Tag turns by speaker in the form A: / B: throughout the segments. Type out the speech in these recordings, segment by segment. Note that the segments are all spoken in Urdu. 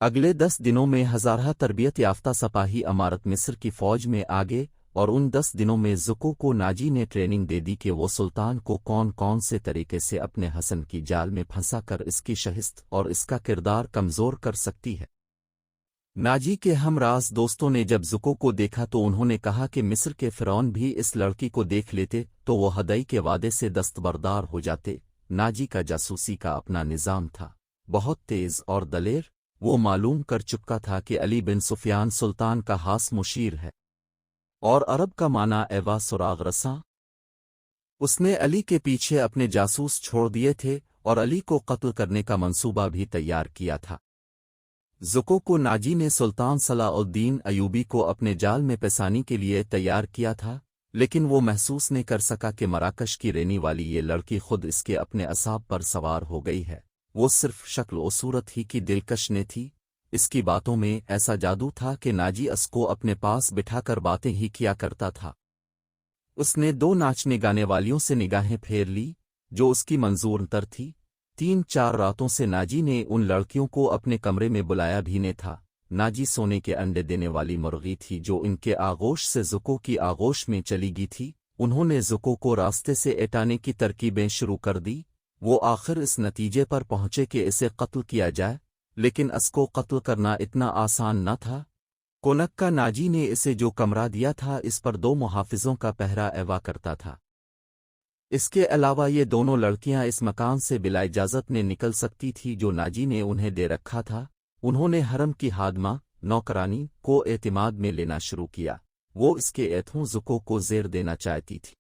A: اگلے 10 دنوں میں ہزارہ تربیت یافتہ سپاہی امارت مصر کی فوج میں آگے، اور ان 10 دنوں میں زکو کو ناجی نے ٹریننگ دے دی کہ وہ سلطان کو کون سے طریقے سے اپنے حسن کی جال میں پھنسا کر اس کی شہست اور اس کا کردار کمزور کر سکتی ہے۔ ناجی کے ہم راز دوستوں نے جب زکو کو دیکھا تو انہوں نے کہا کہ مصر کے فرعون بھی اس لڑکی کو دیکھ لیتے تو وہ ہدئی کے وعدے سے دستبردار ہو جاتے۔ ناجی کا جاسوسی کا اپنا نظام تھا، بہت تیز اور دلیر۔ وہ معلوم کر چکا تھا کہ علی بن سفیان سلطان کا خاص مشیر ہے، اور عرب کا معنی ایوا سراغ رساں۔ اس نے علی کے پیچھے اپنے جاسوس چھوڑ دیے تھے اور علی کو قتل کرنے کا منصوبہ بھی تیار کیا تھا۔ زکو کو ناجی نے سلطان صلاح الدین ایوبی کو اپنے جال میں پھنسانے کے لیے تیار کیا تھا، لیکن وہ محسوس نہیں کر سکا کہ مراکش کی رہنے والی یہ لڑکی خود اس کے اپنے اعصاب پر سوار ہو گئی ہے۔ وہ صرف شکل و صورت ہی کی دلکش نے تھی، اس کی باتوں میں ایسا جادو تھا کہ ناجی اس کو اپنے پاس بٹھا کر باتیں ہی کیا کرتا تھا۔ اس نے 2 ناچنے گانے والیوں سے نگاہیں پھیر لی جو اس کی منظور تر تھی۔ 3-4 راتوں سے ناجی نے ان لڑکیوں کو اپنے کمرے میں بلایا بھی نہیں تھا۔ ناجی سونے کے انڈے دینے والی مرغی تھی جو ان کے آغوش سے زکو کی آغوش میں چلی گئی تھی۔ انہوں نے زکو کو راستے سے اٹانے کی ترکیبیں شروع کر دی۔ وہ آخر اس نتیجے پر پہنچے کہ اسے قتل کیا جائے، لیکن اس کو قتل کرنا اتنا آسان نہ تھا۔ کونک کا ناجی نے اسے جو کمرہ دیا تھا اس پر 2 محافظوں کا پہرا ایوا کرتا تھا۔ اس کے علاوہ یہ دونوں لڑکیاں اس مکان سے بلا اجازت نے نکل سکتی تھی جو ناجی نے انہیں دے رکھا تھا۔ انہوں نے حرم کی خادمہ نوکرانی کو اعتماد میں لینا شروع کیا۔ وہ اس کے ایتھوں زکو کو زیر دینا چاہتی تھی۔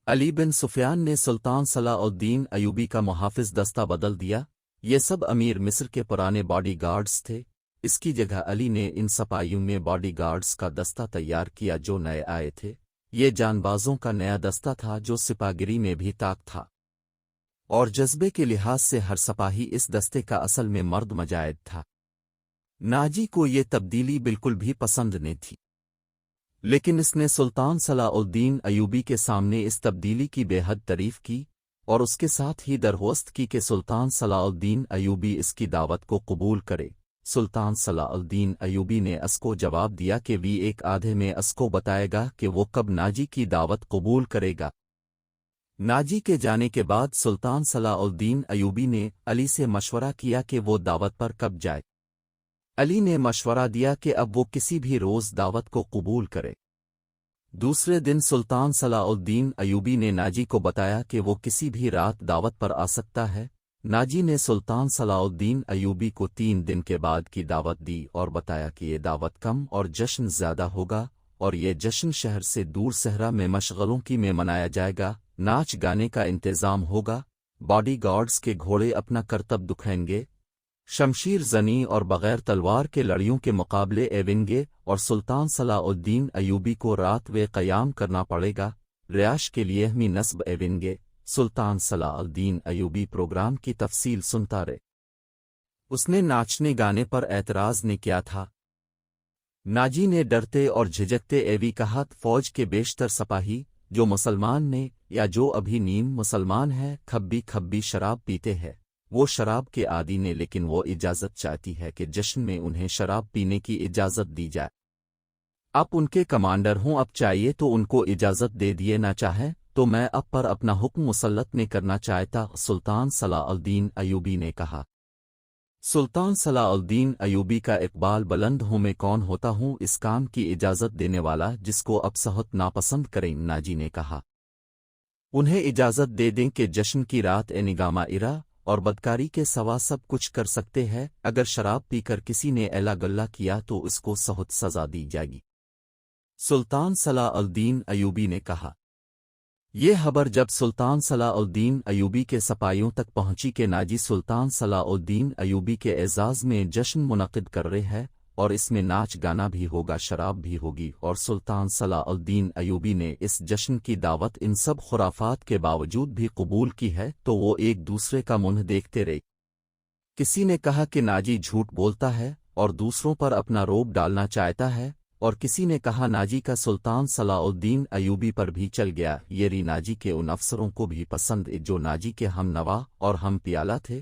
A: علی بن سفیان نے سلطان صلاح الدین ایوبی کا محافظ دستہ بدل دیا۔ یہ سب امیر مصر کے پرانے باڈی گارڈز تھے۔ اس کی جگہ علی نے ان سپاہیوں میں باڈی گارڈز کا دستہ تیار کیا جو نئے آئے تھے۔ یہ جان بازوں کا نیا دستہ تھا جو سپاہگری میں بھی طاق تھا، اور جذبے کے لحاظ سے ہر سپاہی اس دستے کا اصل میں مرد مجاہد تھا۔ ناجی کو یہ تبدیلی بالکل بھی پسند نہیں تھی، لیکن اس نے سلطان صلاح الدین ایوبی کے سامنے اس تبدیلی کی بے حد تعریف کی اور اس کے ساتھ ہی درخواست کی کہ سلطان صلاح الدین ایوبی اس کی دعوت کو قبول کرے۔ سلطان صلاح الدین ایوبی نے اس کو جواب دیا کہ وہ ایک آدھے میں اس کو بتائے گا کہ وہ کب ناجی کی دعوت قبول کرے گا۔ ناجی کے جانے کے بعد سلطان صلاح الدین ایوبی نے علی سے مشورہ کیا کہ وہ دعوت پر کب جائے۔ علی نے مشورہ دیا کہ اب وہ کسی بھی روز دعوت کو قبول کرے۔ دوسرے دن سلطان صلاح الدین ایوبی نے ناجی کو بتایا کہ وہ کسی بھی رات دعوت پر آ سکتا ہے۔ ناجی نے سلطان صلاح الدین ایوبی کو 3 دن کے بعد کی دعوت دی اور بتایا کہ یہ دعوت کم اور جشن زیادہ ہوگا، اور یہ جشن شہر سے دور صحرا میں مشغلوں کی میں منایا جائے گا۔ ناچ گانے کا انتظام ہوگا، باڈی گارڈز کے گھوڑے اپنا کرتب دکھائیں گے، شمشیر زنی اور بغیر تلوار کے لڑیوں کے مقابلے ایونیں گے، اور سلطان صلاح الدین ایوبی کو رات و قیام کرنا پڑے گا۔ رہائش کے لیے ہمیں نصب ایونیں گے۔ سلطان صلاح الدین ایوبی پروگرام کی تفصیل سنتا رہے۔ اس نے ناچنے گانے پر اعتراض نے کیا تھا۔ ناجی نے ڈرتے اور جھجکتے ایوی کہا، فوج کے بیشتر سپاہی جو مسلمان نے یا جو ابھی نیم مسلمان ہے کھبی شراب پیتے ہیں۔ وہ شراب کے عادی نے، لیکن وہ اجازت چاہتی ہے کہ جشن میں انہیں شراب پینے کی اجازت دی جائے۔ آپ ان کے کمانڈر ہوں، اب چاہیے تو ان کو اجازت دے دیے، نہ چاہیں تو میں اب پر اپنا حکم مسلط نہیں کرنا چاہتا، سلطان صلاح الدین ایوبی نے کہا۔ سلطان صلاح الدین ایوبی کا اقبال بلند ہوں، میں کون ہوتا ہوں اس کام کی اجازت دینے والا جس کو اب سخت ناپسند کریں، ناجی نے کہا۔ انہیں اجازت دے دیں کہ جشن کی رات نگامہ ارا اور بدکاری کے سوا سب کچھ کر سکتے ہیں۔ اگر شراب پی کر کسی نے ایلا گلہ کیا تو اس کو سخت سزا دی جائے گی، سلطان صلاح الدین ایوبی نے کہا۔ یہ خبر جب سلطان صلاح الدین ایوبی کے سپاہیوں تک پہنچی کہ ناجی سلطان صلاح الدین ایوبی کے اعزاز میں جشن منعقد کر رہے ہیں، اور اس میں ناچ گانا بھی ہوگا، شراب بھی ہوگی، اور سلطان صلاح الدین ایوبی نے اس جشن کی دعوت ان سب خرافات کے باوجود بھی قبول کی ہے، تو وہ ایک دوسرے کا منہ دیکھتے رہے۔ کسی نے کہا کہ ناجی جھوٹ بولتا ہے اور دوسروں پر اپنا روب ڈالنا چاہتا ہے، اور کسی نے کہا ناجی کا سلطان صلاح الدین ایوبی پر بھی چل گیا۔ یہ ناجی کے ان افسروں کو بھی پسند جو ناجی کے ہم نوا اور ہم پیالہ تھے۔